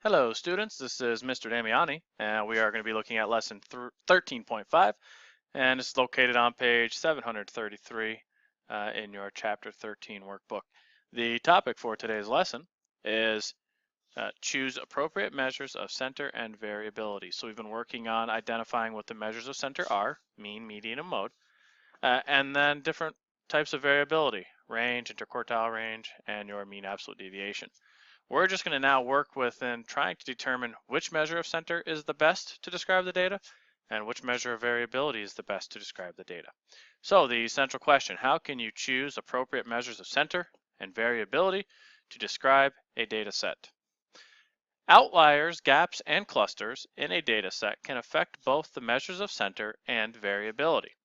Hello students, this is Mr. Damiani and we are going to be looking at lesson 13.5 and it's located on page 733 in your chapter 13 workbook. The topic for today's lesson is choose appropriate measures of center and variability. So we've been working on identifying what the measures of center are, mean, median, and mode, and then different types of variability, range, interquartile range, and your mean absolute deviation. We're just going to now work within trying to determine which measure of center is the best to describe the data and which measure of variability is the best to describe the data. So the central question, how can you choose appropriate measures of center and variability to describe a data set? Outliers, gaps, and clusters in a data set can affect both the measures of center and variability.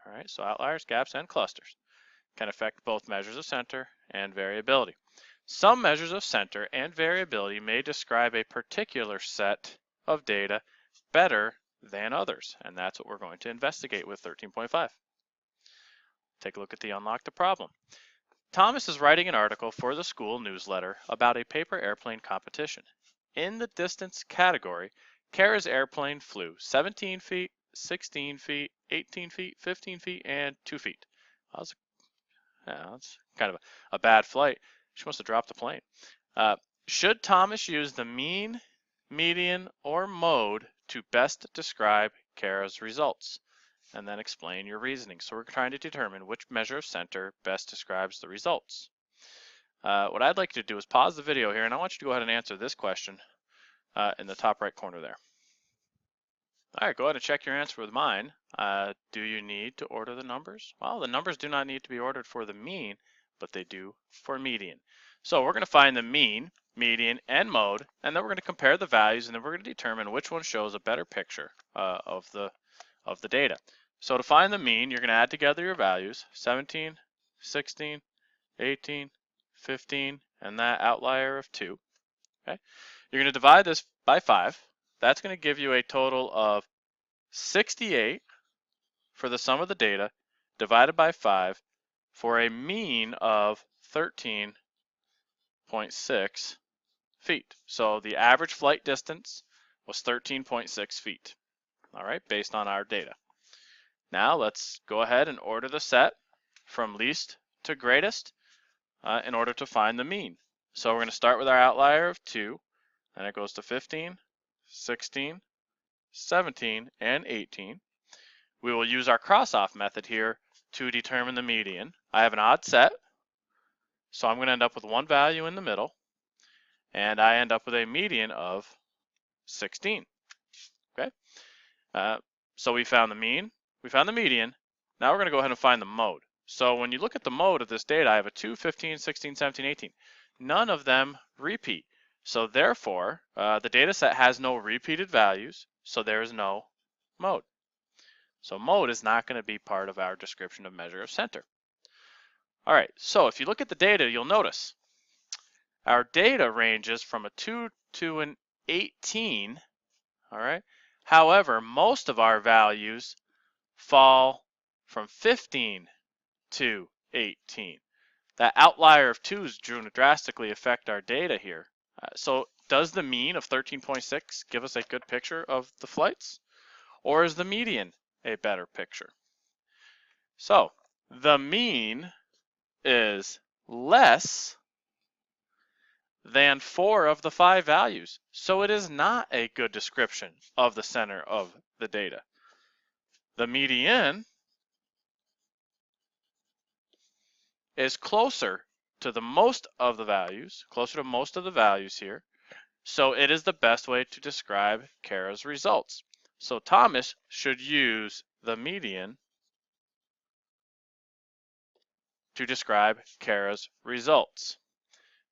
All right, so outliers, gaps, and clusters can affect both measures of center and variability. Some measures of center and variability may describe a particular set of data better than others, and that's what we're going to investigate with 13.5. Take a look at the Unlock the Problem. Thomas is writing an article for the school newsletter about a paper airplane competition. In the distance category, Kara's airplane flew 17 feet, 16 feet, 18 feet, 15 feet, and 2 feet. That's kind of a bad flight. She must have dropped the plane. Should Thomas use the mean, median, or mode to best describe Kara's results? And then explain your reasoning. So we're trying to determine which measure of center best describes the results. What I'd like you to do is pause the video here, and I want you to go ahead and answer this question in the top right corner there. All right, go ahead and check your answer with mine. Do you need to order the numbers? Well, the numbers do not need to be ordered for the mean, but they do for median. So we're going to find the mean, median, and mode, and then we're going to compare the values, and then we're going to determine which one shows a better picture of the data. So to find the mean, you're going to add together your values, 17, 16, 18, 15, and that outlier of 2. Okay? You're going to divide this by 5. That's going to give you a total of 68 for the sum of the data divided by 5 for a mean of 13.6 feet. So the average flight distance was 13.6 feet, all right, based on our data. Now let's go ahead and order the set from least to greatest in order to find the mean. So we're going to start with our outlier of 2, and it goes to 15, 16, 17, and 18. We will use our cross-off method here to determine the median. I have an odd set, so I'm going to end up with one value in the middle, and I end up with a median of 16. Okay, so we found the mean, we found the median. Now we're going to go ahead and find the mode. So when you look at the mode of this data, I have a 2, 15, 16, 17, 18. None of them repeat. So therefore, the data set has no repeated values, so there is no mode. So mode is not going to be part of our description of measure of center. All right, so if you look at the data, you'll notice our data ranges from a 2 to an 18, all right? However, most of our values fall from 15 to 18. That outlier of 2 is going to drastically affect our data here. So does the mean of 13.6 give us a good picture of the flights? Or is the median a better picture? So the mean is less than 4 of the 5 values. So it is not a good description of the center of the data. The median is closer to most of the values here. So it is the best way to describe Kara's results. So Thomas should use the median to describe Kara's results.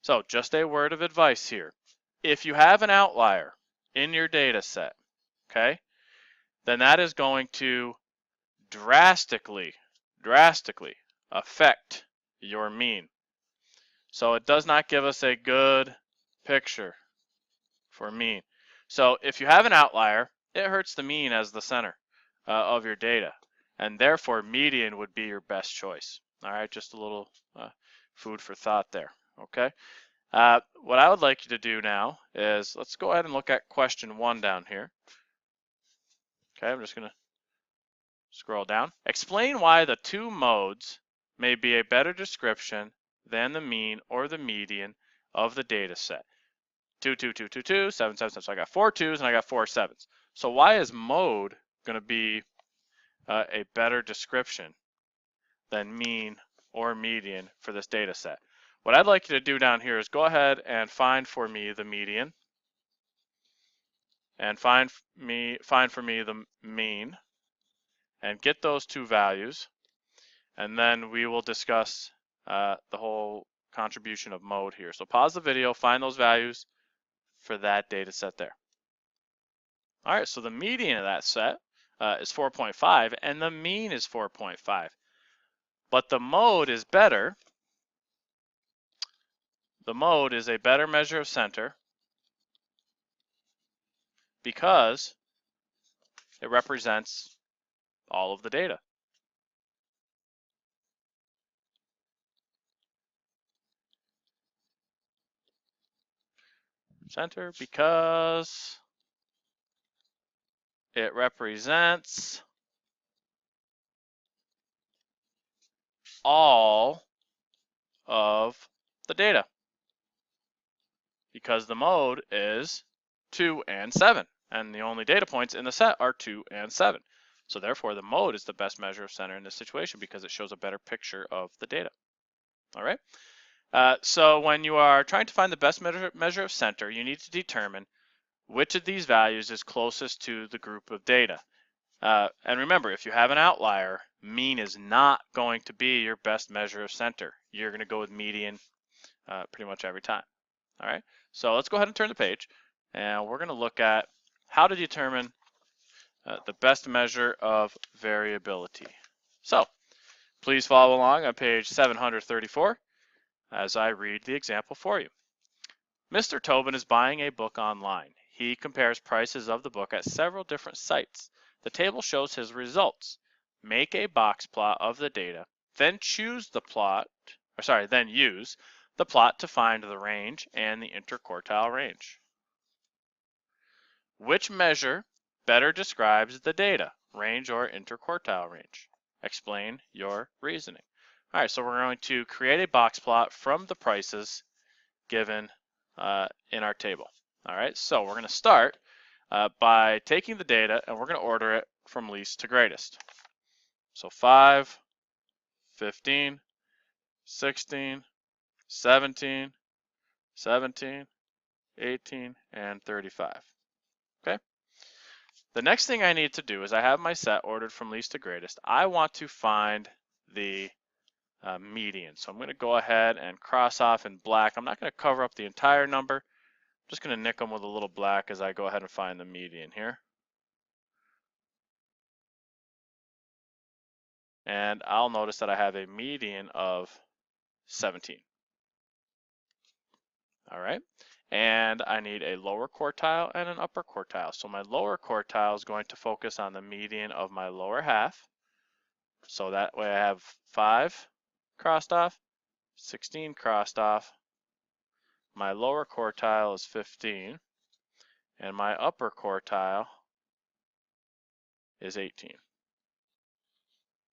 So just a word of advice here. If you have an outlier in your data set, okay, then that is going to drastically affect your mean. So it does not give us a good picture for mean. So if you have an outlier, it hurts the mean as the center of your data, and therefore median would be your best choice. All right, just a little food for thought there, okay? What I would like you to do now is let's go ahead and look at question 1 down here. Okay, I'm just going to scroll down. Explain why the two modes may be a better description than the mean or the median of the data set. 2, 2, 2, 2, 2, 7, 7, 7. So I got 4 2s and I got 4 7s. So why is mode going to be a better description than mean or median for this data set? What I'd like you to do down here is go ahead and find for me the median and find for me the mean and get those two values, and then we will discuss the whole contribution of mode here. So pause the video, find those values for that data set there. All right, so the median of that set is 4.5 and the mean is 4.5. But the mode is better. The mode is a better measure of center because it represents all of the data. Center because it represents all of the data because the mode is 2 and 7 and the only data points in the set are 2 and 7. So therefore the mode is the best measure of center in this situation because it shows a better picture of the data. All right. So when you are trying to find the best measure of center, you need to determine which of these values is closest to the group of data. And remember, if you have an outlier, mean is not going to be your best measure of center. You're going to go with median pretty much every time. All right, so let's go ahead and turn the page, and we're going to look at how to determine the best measure of variability. So please follow along on page 734 as I read the example for you. Mr. Tobin is buying a book online. He compares prices of the book at several different sites. The table shows his results. Make a box plot of the data, then use the plot to find the range and the interquartile range. Which measure better describes the data, range or interquartile range? Explain your reasoning. All right, so we're going to create a box plot from the prices given in our table. All right, so we're going to start by taking the data and we're going to order it from least to greatest. So 5, 15, 16, 17, 17, 18, and 35. Okay. The next thing I need to do is I have my set ordered from least to greatest. I want to find the median. So I'm going to go ahead and cross off in black. I'm not going to cover up the entire number. I'm just going to nick them with a little black as I go ahead and find the median here. And I'll notice that I have a median of 17. All right. And I need a lower quartile and an upper quartile. So my lower quartile is going to focus on the median of my lower half. So that way I have 5 crossed off, 16 crossed off. My lower quartile is 15, and my upper quartile is 18.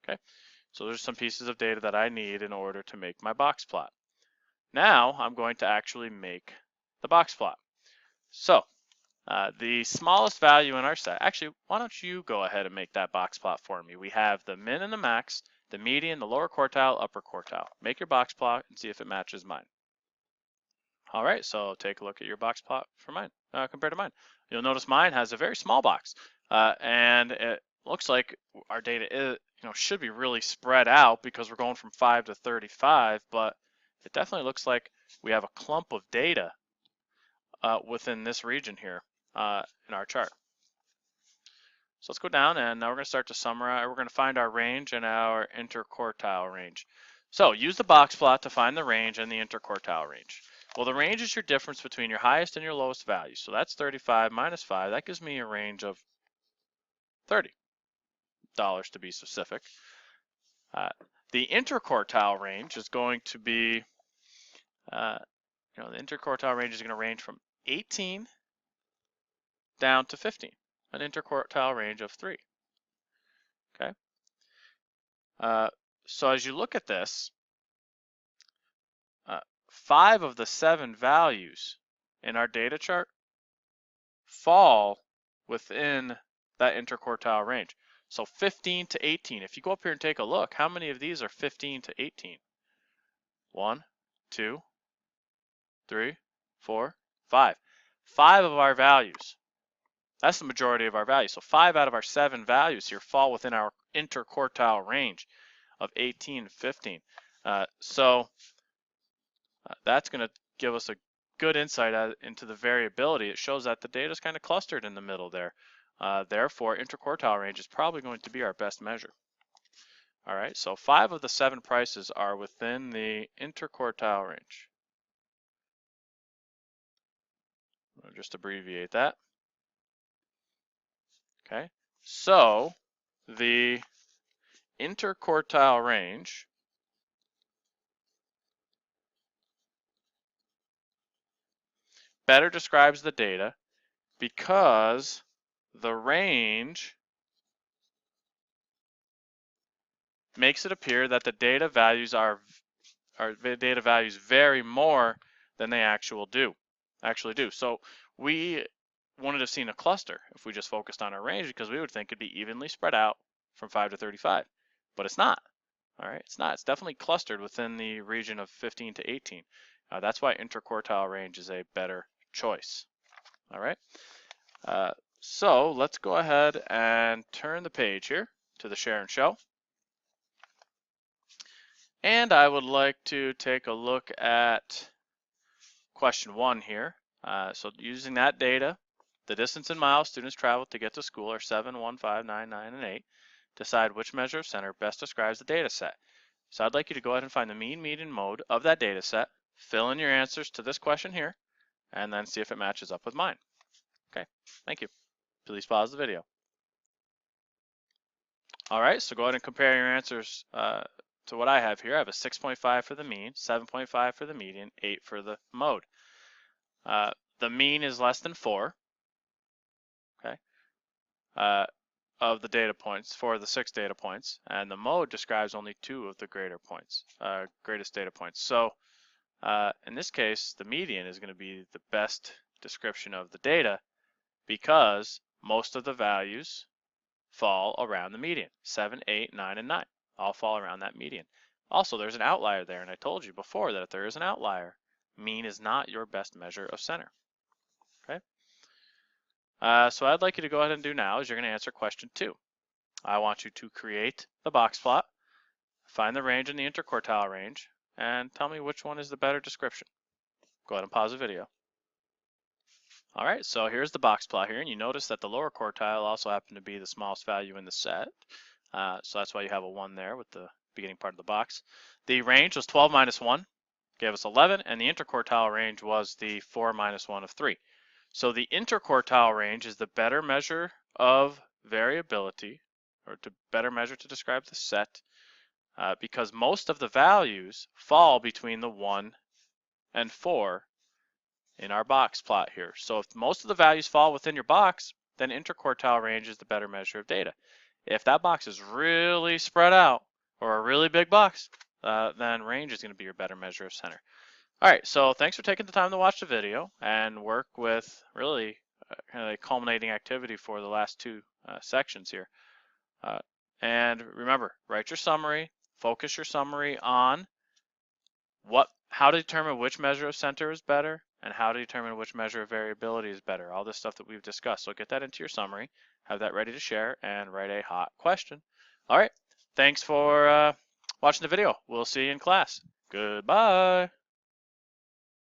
Okay, so there's some pieces of data that I need in order to make my box plot. Now I'm going to actually make the box plot. So the smallest value in our set, actually, why don't you go ahead and make that box plot for me? We have the min and the max, the median, the lower quartile, upper quartile. Make your box plot and see if it matches mine. All right, so take a look at your box plot for mine compared to mine. You'll notice mine has a very small box, and it looks like our data is, should be really spread out because we're going from 5 to 35, but it definitely looks like we have a clump of data within this region here in our chart. So let's go down, and now we're going to start to summarize. We're going to find our range and our interquartile range. So use the box plot to find the range and the interquartile range. Well, the range is your difference between your highest and your lowest value. So that's 35 minus 5. That gives me a range of $30 to be specific. The interquartile range is going to be the interquartile range is going to range from 18 down to 15, an interquartile range of 3. Okay. So as you look at this, 5 of the 7 values in our data chart fall within that interquartile range. So 15 to 18. If you go up here and take a look, how many of these are 15 to 18? 1, 2, 3, 4, 5. 5 of our values. That's the majority of our values. So 5 out of our 7 values here fall within our interquartile range of 18 to 15. So that's going to give us a good insight into the variability. It shows that the data is kind of clustered in the middle there. Therefore, interquartile range is probably going to be our best measure. All right, so 5 of the 7 prices are within the interquartile range. I'll just abbreviate that. Okay, so the interquartile range better describes the data because the range makes it appear that the data values vary more than they actually do. So we wouldn't have seen a cluster if we just focused on our range, because we would think it'd be evenly spread out from 5 to 35, but it's not. All right, it's not. It's definitely clustered within the region of 15 to 18. That's why interquartile range is a better choice. All right. So let's go ahead and turn the page here to the share and show. And I would like to take a look at question 1 here. So using that data, the distance in miles students travel to get to school are 7, 1, 5, 9, 9, and 8. Decide which measure of center best describes the data set. So I'd like you to go ahead and find the mean, median, mode of that data set, fill in your answers to this question here, and then see if it matches up with mine. Okay, thank you. Please pause the video. All right, so go ahead and compare your answers to what I have here. I have a 6.5 for the mean, 7.5 for the median, 8 for the mode. The mean is less than 4, okay, of the data points, 4 of the 6 data points, and the mode describes only 2 of the greatest data points. So in this case, the median is going to be the best description of the data because most of the values fall around the median. 7, 8, 9, and 9 all fall around that median. Also, there's an outlier there, and I told you before that if there is an outlier, mean is not your best measure of center. Okay. So what I'd like you to go ahead and do now is you're going to answer question 2. I want you to create the box plot, find the range in the interquartile range, and tell me which one is the better description. Go ahead and pause the video. All right, so here's the box plot here, and you notice that the lower quartile also happened to be the smallest value in the set. So that's why you have a 1 there with the beginning part of the box. The range was 12 minus 1, gave us 11, and the interquartile range was the 4 minus 1 of 3. So the interquartile range is the better measure of variability, or better measure to describe the set, because most of the values fall between the 1 and 4 in our box plot here. So if most of the values fall within your box, then interquartile range is the better measure of data. If that box is really spread out, or a really big box, then range is going to be your better measure of center. All right, so thanks for taking the time to watch the video and work with really kind of a culminating activity for the last 2 sections here. And remember, write your summary, focus your summary on how to determine which measure of center is better and how to determine which measure of variability is better, all this stuff that we've discussed. So get that into your summary, have that ready to share, and write a hot question. All right, thanks for watching the video. We'll see you in class. Goodbye.